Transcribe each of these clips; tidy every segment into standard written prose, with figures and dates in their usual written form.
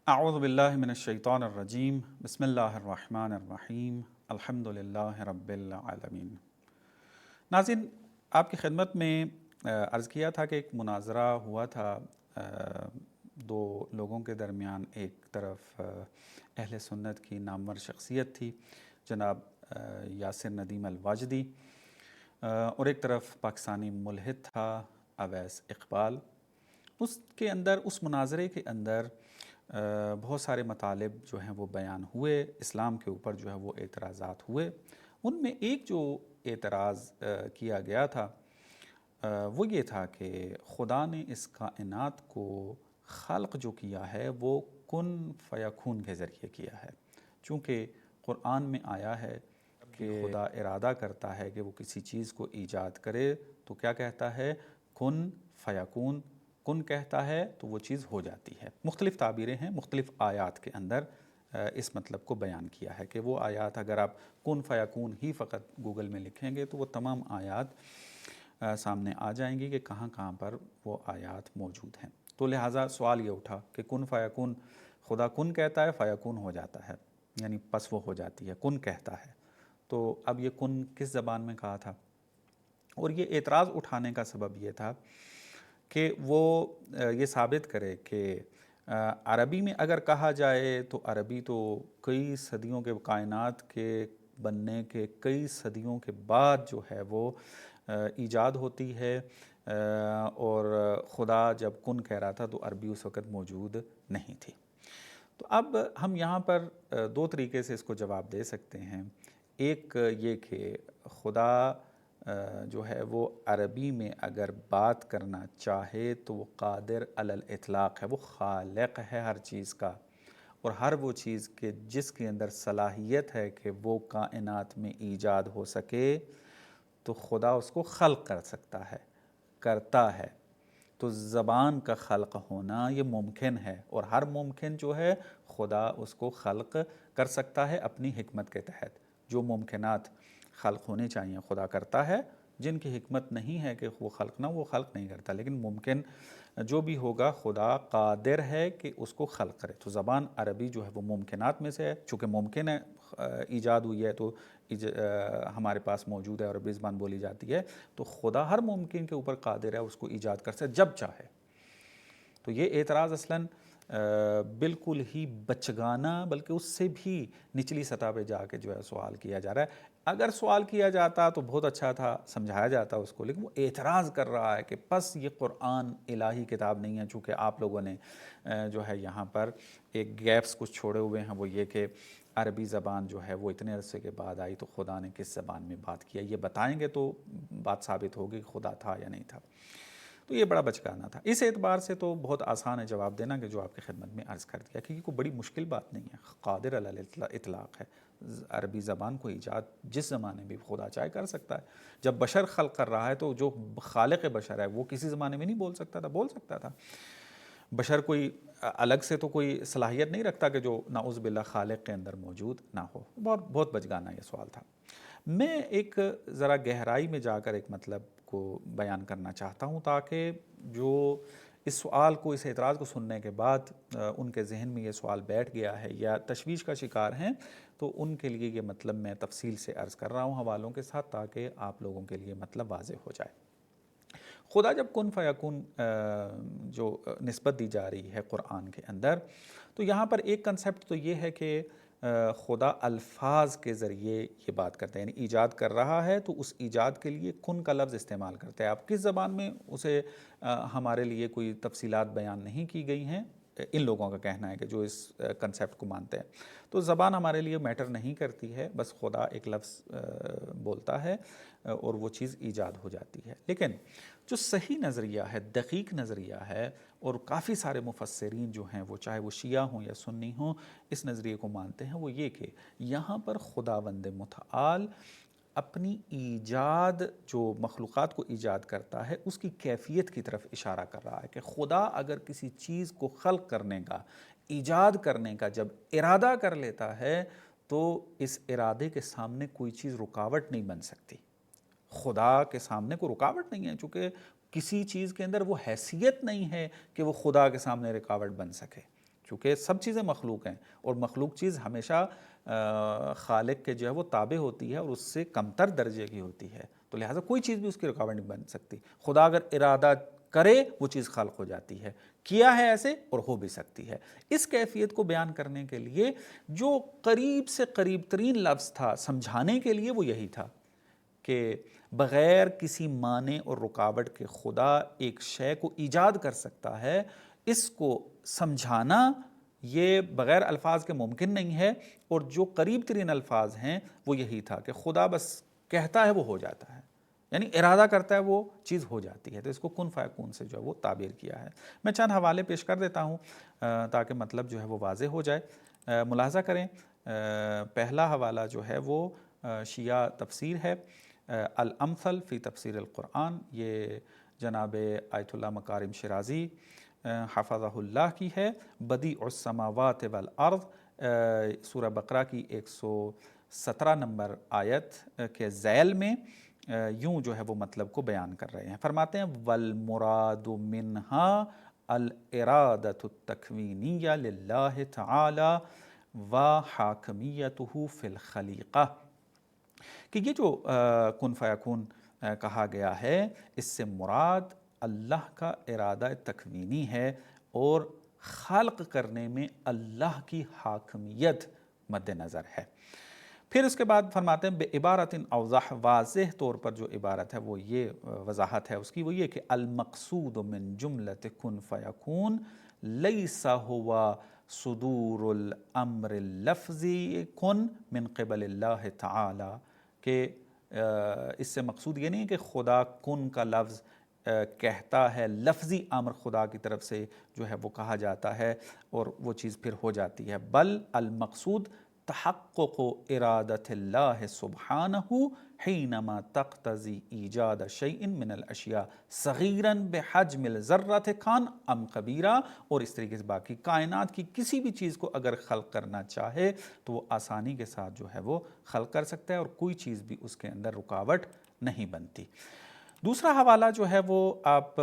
اعوذ باللہ من الشیطان الرجیم بسم اللہ الرحمن الرحیم الحمد للہ رب العالمین۔ ناظرین، آپ کی خدمت میں عرض کیا تھا کہ ایک مناظرہ ہوا تھا دو لوگوں کے درمیان۔ ایک طرف اہل سنت کی نامور شخصیت تھی جناب یاسر ندیم الواجدی، اور ایک طرف پاکستانی ملحد تھا اویس اقبال۔ اس مناظرے کے اندر بہت سارے مطالب جو ہیں وہ بیان ہوئے، اسلام کے اوپر جو ہے وہ اعتراضات ہوئے۔ ان میں ایک جو اعتراض کیا گیا تھا وہ یہ تھا کہ خدا نے اس کائنات کو خلق جو کیا ہے وہ کن فیکون کے ذریعے کیا ہے، چونکہ قرآن میں آیا ہے کہ خدا ارادہ کرتا ہے کہ وہ کسی چیز کو ایجاد کرے تو کیا کہتا ہے؟ کن فیکون۔ کن کہتا ہے تو وہ چیز ہو جاتی ہے۔ مختلف تعبیریں ہیں، مختلف آیات کے اندر اس مطلب کو بیان کیا ہے کہ وہ آیات اگر آپ کن فیکون ہی فقط گوگل میں لکھیں گے تو وہ تمام آیات سامنے آ جائیں گی کہ کہاں کہاں پر وہ آیات موجود ہیں۔ تو لہٰذا سوال یہ اٹھا کہ کن فیکون، خدا کن کہتا ہے فیکون ہو جاتا ہے، یعنی پس وہ ہو جاتی ہے، کن کہتا ہے۔ تو اب یہ کن کس زبان میں کہا تھا؟ اور یہ اعتراض اٹھانے کا سبب یہ تھا کہ وہ یہ ثابت کرے کہ عربی میں اگر کہا جائے تو عربی تو کئی صدیوں کے، کائنات کے بننے کے کئی صدیوں کے بعد جو ہے وہ ایجاد ہوتی ہے، اور خدا جب کن کہہ رہا تھا تو عربی اس وقت موجود نہیں تھی۔ تو اب ہم یہاں پر دو طریقے سے اس کو جواب دے سکتے ہیں۔ ایک یہ کہ خدا جو ہے وہ عربی میں اگر بات کرنا چاہے تو وہ قادر علی الاطلاق ہے، وہ خالق ہے ہر چیز کا، اور ہر وہ چیز کے جس کے اندر صلاحیت ہے کہ وہ کائنات میں ایجاد ہو سکے تو خدا اس کو خلق کر سکتا ہے، کرتا ہے۔ تو زبان کا خلق ہونا یہ ممکن ہے، اور ہر ممکن جو ہے خدا اس کو خلق کر سکتا ہے اپنی حکمت کے تحت۔ جو ممکنات خلق ہونے چاہیے خدا کرتا ہے، جن کی حکمت نہیں ہے کہ وہ خلق نہ، وہ خلق نہیں کرتا، لیکن ممکن جو بھی ہوگا خدا قادر ہے کہ اس کو خلق کرے۔ تو زبان عربی جو ہے وہ ممکنات میں سے ہے، چونکہ ممکن ہے ایجاد ہوئی ہے تو ہمارے پاس موجود ہے، عربی زبان بولی جاتی ہے، تو خدا ہر ممکن کے اوپر قادر ہے، اس کو ایجاد کر سکے جب چاہے۔ تو یہ اعتراض اصلاً بالکل ہی بچگانہ، بلکہ اس سے بھی نچلی سطح پہ جا کے جو ہے سوال کیا جا رہا ہے۔ اگر سوال کیا جاتا تو بہت اچھا تھا، سمجھایا جاتا اس کو، لیکن وہ اعتراض کر رہا ہے کہ پس یہ قرآن الہی کتاب نہیں ہے، چونکہ آپ لوگوں نے جو ہے یہاں پر ایک گیپس کچھ چھوڑے ہوئے ہیں، وہ یہ کہ عربی زبان جو ہے وہ اتنے عرصے کے بعد آئی تو خدا نے کس زبان میں بات کیا، یہ بتائیں گے تو بات ثابت ہوگی کہ خدا تھا یا نہیں تھا۔ تو یہ بڑا بچگانہ تھا۔ اس اعتبار سے تو بہت آسان ہے جواب دینا کہ جو آپ کی خدمت میں عرض کر دیا، کیونکہ کوئی بڑی مشکل بات نہیں ہے، قادر علی الاطلاق ہے۔ عربی زبان کو ایجاد جس زمانے میں خدا چاہے کر سکتا ہے۔ جب بشر خلق کر رہا ہے تو جو خالق بشر ہے وہ کسی زمانے میں نہیں بول سکتا تھا، بول سکتا تھا۔ بشر کوئی الگ سے تو کوئی صلاحیت نہیں رکھتا کہ جو نعوذ باللہ خالق کے اندر موجود نہ ہو۔ بہت بچگانہ یہ سوال تھا۔ میں ایک ذرا گہرائی میں جا کر ایک مطلب کو بیان کرنا چاہتا ہوں، تاکہ جو اس سوال کو، اس اعتراض کو سننے کے بعد ان کے ذہن میں یہ سوال بیٹھ گیا ہے یا تشویش کا شکار ہیں، تو ان کے لیے یہ مطلب میں تفصیل سے عرض کر رہا ہوں حوالوں کے ساتھ، تاکہ آپ لوگوں کے لیے مطلب واضح ہو جائے۔ خدا جب کن فیکون جو نسبت دی جا رہی ہے قرآن کے اندر، تو یہاں پر ایک کنسیپٹ تو یہ ہے کہ خدا الفاظ کے ذریعے یہ بات کرتا ہے، یعنی ایجاد کر رہا ہے تو اس ایجاد کے لیے کن کا لفظ استعمال کرتا ہے۔ آپ کس زبان میں اسے ہمارے لیے کوئی تفصیلات بیان نہیں کی گئی ہیں، ان لوگوں کا کہنا ہے کہ جو اس کنسیپٹ کو مانتے ہیں، تو زبان ہمارے لیے میٹر نہیں کرتی ہے، بس خدا ایک لفظ بولتا ہے اور وہ چیز ایجاد ہو جاتی ہے۔ لیکن جو صحیح نظریہ ہے، دقیق نظریہ ہے، اور کافی سارے مفسرین جو ہیں وہ چاہے وہ شیعہ ہوں یا سنی ہوں اس نظریے کو مانتے ہیں، وہ یہ کہ یہاں پر خداوند متعال اپنی ایجاد، جو مخلوقات کو ایجاد کرتا ہے، اس کی کیفیت کی طرف اشارہ کر رہا ہے کہ خدا اگر کسی چیز کو خلق کرنے کا، ایجاد کرنے کا جب ارادہ کر لیتا ہے تو اس ارادے کے سامنے کوئی چیز رکاوٹ نہیں بن سکتی۔ خدا کے سامنے کوئی رکاوٹ نہیں ہے، چونکہ کسی چیز کے اندر وہ حیثیت نہیں ہے کہ وہ خدا کے سامنے رکاوٹ بن سکے۔ چونکہ سب چیزیں مخلوق ہیں اور مخلوق چیز ہمیشہ خالق کے جو ہے وہ تابع ہوتی ہے اور اس سے کمتر درجے کی ہوتی ہے، تو لہٰذا کوئی چیز بھی اس کی رکاوٹ نہیں بن سکتی۔ خدا اگر ارادہ کرے وہ چیز خلق ہو جاتی ہے، کیا ہے ایسے اور ہو بھی سکتی ہے۔ اس کیفیت کو بیان کرنے کے لیے جو قریب سے قریب ترین لفظ تھا سمجھانے کے لیے وہ یہی تھا کہ بغیر کسی مانع اور رکاوٹ کے خدا ایک شے کو ایجاد کر سکتا ہے، اس کو سمجھانا یہ بغیر الفاظ کے ممکن نہیں ہے، اور جو قریب ترین الفاظ ہیں وہ یہی تھا کہ خدا بس کہتا ہے وہ ہو جاتا ہے، یعنی ارادہ کرتا ہے وہ چیز ہو جاتی ہے، تو اس کو کن فیکون سے جو ہے وہ تعبیر کیا ہے۔ میں چند حوالے پیش کر دیتا ہوں تاکہ مطلب جو ہے وہ واضح ہو جائے۔ ملاحظہ کریں، پہلا حوالہ جو ہے وہ شیعہ تفسیر ہے، الامثل فی تفسیر القرآن، یہ جناب آیت اللہ مکارم شیرازی حفظہ اللہ کی ہے، بدیع السماوات والارض، سورہ بقرہ کی 117 نمبر آیت کے ذیل میں یوں جو ہے وہ مطلب کو بیان کر رہے ہیں۔ فرماتے ہیں والمراد منہا الارادۃ التکوینیہ للہ تعالی وحاکمیتہ فی الخلیقہ، کہ یہ جو کن فیکون کہا گیا ہے اس سے مراد اللہ کا ارادہ تکوینی ہے اور خلق کرنے میں اللہ کی حاکمیت مد نظر ہے۔ پھر اس کے بعد فرماتے ہیں بے عبارت اوضح، واضح طور پر جو عبارت ہے وہ یہ وضاحت ہے اس کی، وہ یہ کہ المقصود من جملۃ کن فیکون لیس ہوا صدور الامر اللفظی کن من قبل اللہ تعالی، کہ اس سے مقصود یہ نہیں کہ خدا کن کا لفظ کہتا ہے، لفظی امر خدا کی طرف سے جو ہے وہ کہا جاتا ہے اور وہ چیز پھر ہو جاتی ہے، بل المقصود تحقق ارادت اللہ سبحانہ حینما تقتضی ایجاد شیء من الاشیاء صغیرا بحجم الذرۃ کان ام کبیرہ، اور اس طریقے سے باقی کائنات کی کسی بھی چیز کو اگر خلق کرنا چاہے تو وہ آسانی کے ساتھ جو ہے وہ خلق کر سکتا ہے اور کوئی چیز بھی اس کے اندر رکاوٹ نہیں بنتی۔ دوسرا حوالہ جو ہے وہ آپ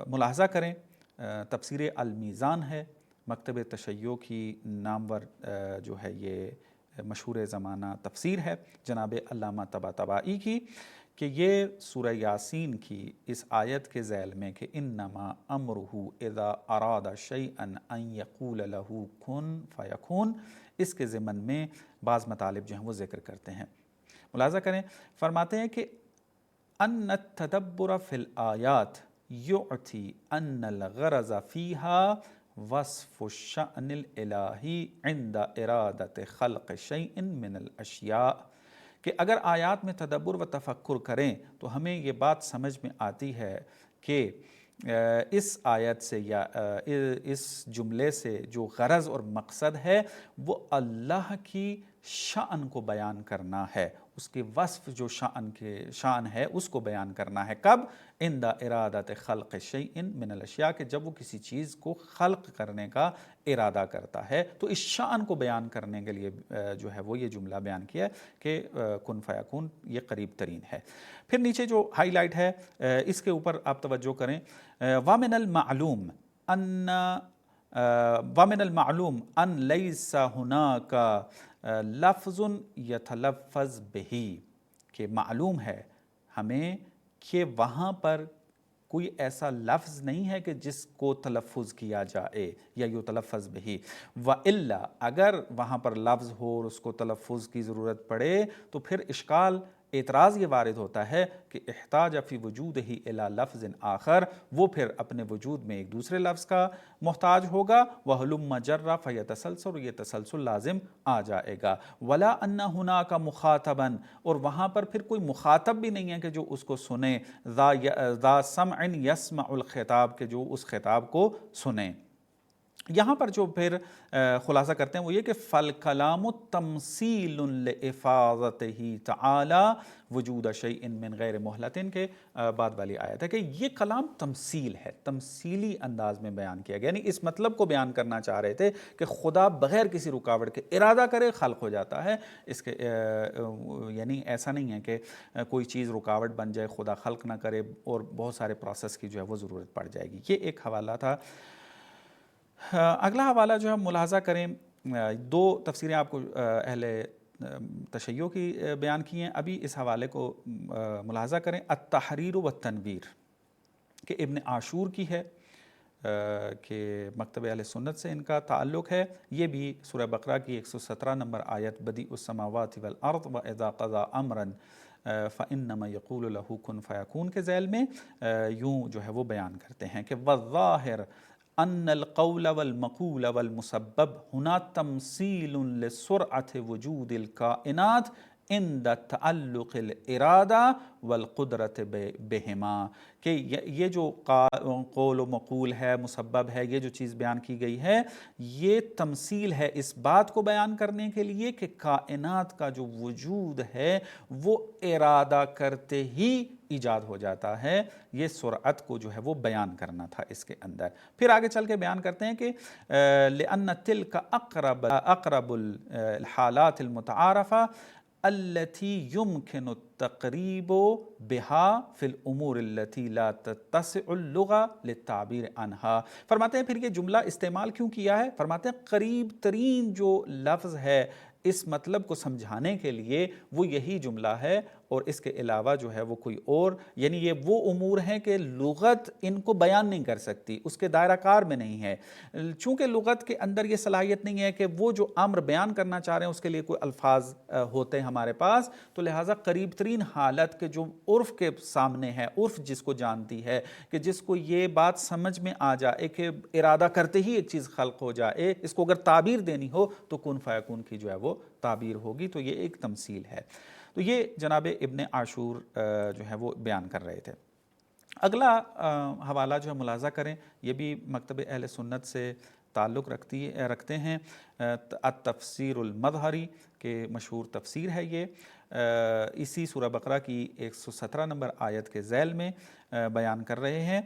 ملاحظہ کریں، تفسیر المیزان ہے، مکتب تشیع کی نامور جو ہے یہ مشہور زمانہ تفسیر ہے جناب علامہ طباطبائی کی، کہ یہ سورہ یاسین کی اس آیت کے ذیل میں کہ انما امرہ اذا اراد شیئا ان یقول لہ کن فیکون، اس کے ضمن میں بعض مطالب جو ہیں وہ ذکر کرتے ہیں۔ ملاحظہ کریں، فرماتے ہیں کہ ان التدبر فی الآیات یعطی ان الغرض فیہا وصف الشأن الالہی عند ارادت خلق شیء من الاشیاء، کہ اگر آیات میں تدبر و تفکر کریں تو ہمیں یہ بات سمجھ میں آتی ہے کہ اس آیت سے یا اس جملے سے جو غرض اور مقصد ہے وہ اللہ کی شأن کو بیان کرنا ہے، اس کے وصف جو شأن ہے اس کو بیان کرنا ہے۔ کب؟ عند ارادت خلق شیء من الاشیاء، کہ جب وہ کسی چیز کو خلق کرنے کا ارادہ کرتا ہے، تو اس شأن کو بیان کرنے کے لیے جو ہے وہ یہ جملہ بیان کیا کہ کن فیکون یہ قریب ترین ہے۔ پھر نیچے جو ہائی لائٹ ہے اس کے اوپر آپ توجہ کریں، وَمِنَ الْمَعْلُومِ أَن لَيْسَ هُنَاكَ لفظ یتلفظ بہی، کہ معلوم ہے ہمیں کہ وہاں پر کوئی ایسا لفظ نہیں ہے کہ جس کو تلفظ کیا جائے یا یتلفظ بہی، وَإِلَّا اگر وہاں پر لفظ ہو اور اس کو تلفظ کی ضرورت پڑے تو پھر اشکال اعتراض یہ وارد ہوتا ہے کہ احتاج فی وجودہ الی لفظ آخر، وہ پھر اپنے وجود میں ایک دوسرے لفظ کا محتاج ہوگا، وَهَلُمَّ جَرَّ فَيَتَسَلْسَلُ، یہ تسلسل لازم آ جائے گا، وَلَا أَنَّ هُنَاكَ مُخَاطَبًا، اور وہاں پر پھر کوئی مخاطب بھی نہیں ہے کہ جو اس کو سنے، ذا سمع یسمع الخطاب، کہ جو اس خطاب کو سنے۔ یہاں پر جو پھر خلاصہ کرتے ہیں وہ یہ کہ فَالْكَلَامُ تَمْثِيلٌ لِإِفَاضَتِهِ تَعَالَى وُجُودَ شَيْءٍ مِّن غَيْرِ مُهْلَةٍ کے بعد والی آیت ہے کہ یہ کلام تمثیل ہے، تمثیلی انداز میں بیان کیا گیا، یعنی اس مطلب کو بیان کرنا چاہ رہے تھے کہ خدا بغیر کسی رکاوٹ کے ارادہ کرے خلق ہو جاتا ہے، اس کے یعنی ایسا نہیں ہے کہ کوئی چیز رکاوٹ بن جائے، خدا خلق نہ کرے اور بہت سارے پروسیس کی جو ہے وہ ضرورت پڑ جائے گی۔ یہ ایک حوالہ تھا۔ اگلا حوالہ جو ہم ملاحظہ کریں، دو تفسیریں آپ کو اہل تشیع کی بیان کی ہیں، ابھی اس حوالے کو ملاحظہ کریں، التحریر والتنویر، کہ ابن عاشور کی ہے، کہ مکتب اہل سنت سے ان کا تعلق ہے، یہ بھی سورہ بقرہ کی 117 نمبر آیت بدیع السماوات والارض واذا قضى امرا فانما يقول له كن فيكون کے ذیل میں یوں جو ہے وہ بیان کرتے ہیں کہ والظاہر ان القول والمقول والمسبب هنا تمثیل لسرعة وجود الکائنات عند تعلق الارادہ والقدرت بہما، کہ یہ جو قول و مقول ہے، مسبب ہے، یہ جو چیز بیان کی گئی ہے، یہ تمثیل ہے اس بات کو بیان کرنے کے لیے کہ کائنات کا جو وجود ہے وہ ارادہ کرتے ہی ایجاد ہو جاتا ہے، یہ سرعت کو جو ہے وہ بیان کرنا تھا اس کے اندر۔ پھر آگے چل کے بیان کرتے ہیں کہ لأن تلك اقرب الحالات المتعارفہ التي يمكن التقريب بها في الامور التي لا تتسع اللغة للتعبير عنها۔ فرماتے ہیں پھر یہ جملہ استعمال کیوں کیا ہے؟ فرماتے ہیں قریب ترین جو لفظ ہے اس مطلب کو سمجھانے کے لیے وہ یہی جملہ ہے، اور اس کے علاوہ جو ہے وہ کوئی اور، یعنی یہ وہ امور ہیں کہ لغت ان کو بیان نہیں کر سکتی، اس کے دائرہ کار میں نہیں ہے۔ چونکہ لغت کے اندر یہ صلاحیت نہیں ہے کہ وہ جو امر بیان کرنا چاہ رہے ہیں اس کے لیے کوئی الفاظ ہوتے ہیں ہمارے پاس، تو لہٰذا قریب ترین حالت کے جو عرف کے سامنے ہے، عرف جس کو جانتی ہے، کہ جس کو یہ بات سمجھ میں آ جائے کہ ارادہ کرتے ہی ایک چیز خلق ہو جائے، اس کو اگر تعبیر دینی ہو تو کن فیکون کی جو ہے وہ تعبیر ہوگی، تو یہ ایک تمثیل ہے۔ تو یہ جناب ابن عاشور جو ہے وہ بیان کر رہے تھے۔ اگلا حوالہ جو ہے ملاحظہ کریں، یہ بھی مکتب اہل سنت سے تعلق رکھتے ہیں، التفسیر المظہری، کہ مشہور تفسیر ہے یہ، اسی سورہ بقرہ کی 117 نمبر آیت کے ذیل میں بیان کر رہے ہیں،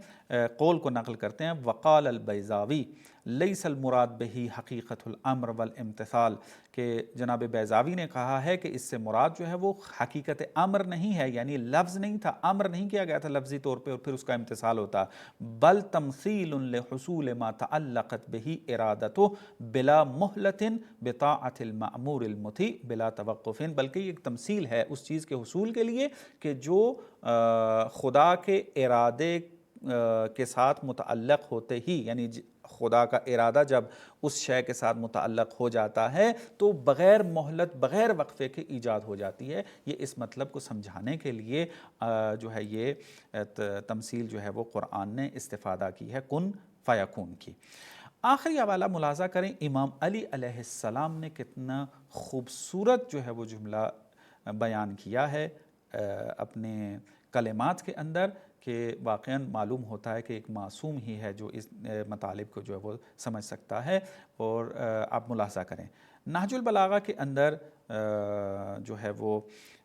قول کو نقل کرتے ہیں، وقال البیضاوی لیس المراد بہی حقیقت الامر والامتثال، کہ جناب بیضاوی نے کہا ہے کہ اس سے مراد جو ہے وہ حقیقت امر نہیں ہے، یعنی لفظ نہیں تھا، امر نہیں کیا گیا تھا لفظی طور پہ اور پھر اس کا امتثال ہوتا، بل تمثیل لحصول ما تعلقت بہی ارادتہ بلا مہلت بطاعت المأمور المطیع بلا توقف، بلکہ یہ ایک تمثیل ہے اس چیز کے حصول کے لیے کہ جو خدا کے ارادے کے ساتھ متعلق ہوتے ہی، یعنی خدا کا ارادہ جب اس شے کے ساتھ متعلق ہو جاتا ہے تو بغیر مہلت، بغیر وقفے کے ایجاد ہو جاتی ہے۔ یہ اس مطلب کو سمجھانے کے لیے جو ہے یہ تمثیل جو ہے وہ قرآن نے استفادہ کی ہے کن فیکون کی۔ آخری حوالہ ملاحظہ کریں، امام علی علیہ السلام نے کتنا خوبصورت جو ہے وہ جملہ بیان کیا ہے اپنے کلمات کے اندر، کہ واقعاً معلوم ہوتا ہے کہ ایک معصوم ہی ہے جو اس مطالب کو جو ہے وہ سمجھ سکتا ہے۔ اور آپ ملاحظہ کریں نہج البلاغہ کے اندر جو ہے وہ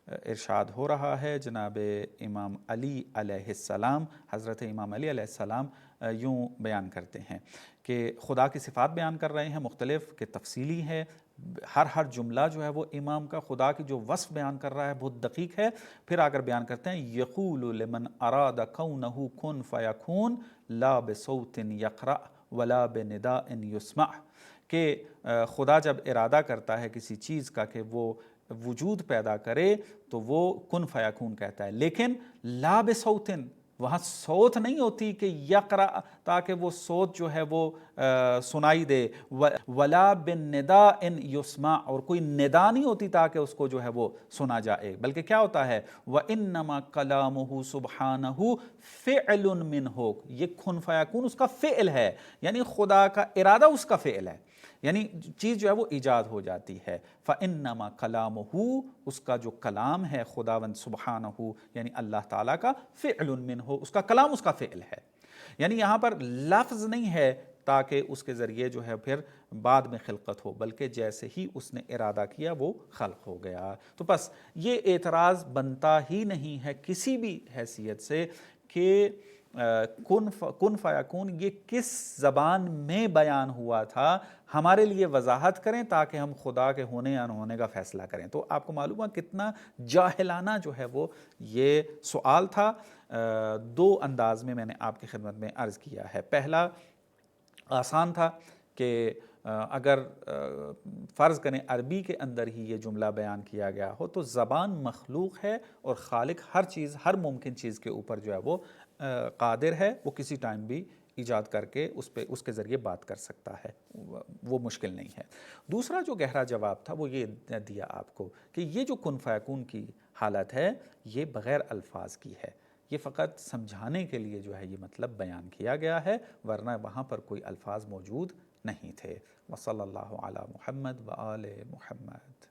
ارشاد ہو رہا ہے، جناب امام علی علیہ السلام، حضرت امام علی علیہ السلام یوں بیان کرتے ہیں کہ خدا کی صفات بیان کر رہے ہیں مختلف، کہ تفصیلی ہے، ہر جملہ جو ہے وہ امام کا خدا کی جو وصف بیان کر رہا ہے بہت دقیق ہے۔ پھر آگر بیان کرتے ہیں یقول لمن اراد کونہ کن فیکون لا بصوت یقرأ ولا بنداء یسمع، کہ خدا جب ارادہ کرتا ہے کسی چیز کا کہ وہ وجود پیدا کرے تو وہ کن فیکون کہتا ہے، لیکن لا بصوت، وہاں صوت نہیں ہوتی کہ یقرأ تاکہ وہ صوت جو ہے وہ سنائی دے، ولا بالنداء یسمع، اور کوئی ندا نہیں ہوتی تاکہ اس کو جو ہے وہ سنا جائے، بلکہ کیا ہوتا ہے وَإِنَّمَا كَلَامُهُ سُبْحَانَهُ فِعْلٌ مِّنْهُ، یہ کن فیکون اس کا فعل ہے، یعنی خدا کا ارادہ اس کا فعل ہے، یعنی چیز جو ہے وہ ایجاد ہو جاتی ہے۔ فَإِنَّمَا كَلَامُهُ، اس کا جو کلام ہے خداوند سبحانہ یعنی اللہ تعالیٰ کا، فعل منہ، اس کا کلام اس کا فعل ہے، یعنی یہاں پر لفظ نہیں ہے تاکہ اس کے ذریعے جو ہے پھر بعد میں خلقت ہو، بلکہ جیسے ہی اس نے ارادہ کیا وہ خلق ہو گیا۔ تو بس یہ اعتراض بنتا ہی نہیں ہے کسی بھی حیثیت سے کہ کن فیکون یہ کس زبان میں بیان ہوا تھا، ہمارے لیے وضاحت کریں تاکہ ہم خدا کے ہونے یا نہ ہونے کا فیصلہ کریں۔ تو آپ کو معلوم ہے کتنا جاہلانہ جو ہے وہ یہ سوال تھا۔ دو انداز میں نے آپ کی خدمت میں عرض کیا ہے۔ پہلا آسان تھا کہ اگر فرض کریں عربی کے اندر ہی یہ جملہ بیان کیا گیا ہو تو زبان مخلوق ہے اور خالق ہر چیز، ہر ممکن چیز کے اوپر جو ہے وہ قادر ہے، وہ کسی ٹائم بھی ایجاد کر کے اس کے ذریعے بات کر سکتا ہے، وہ مشکل نہیں ہے۔ دوسرا جو گہرا جواب تھا وہ یہ دیا آپ کو کہ یہ جو کن فیکون کی حالت ہے یہ بغیر الفاظ کی ہے، یہ فقط سمجھانے کے لیے جو ہے یہ مطلب بیان کیا گیا ہے، ورنہ وہاں پر کوئی الفاظ موجود نہیں تھے۔ وصلی اللہ علی محمد و آل محمد۔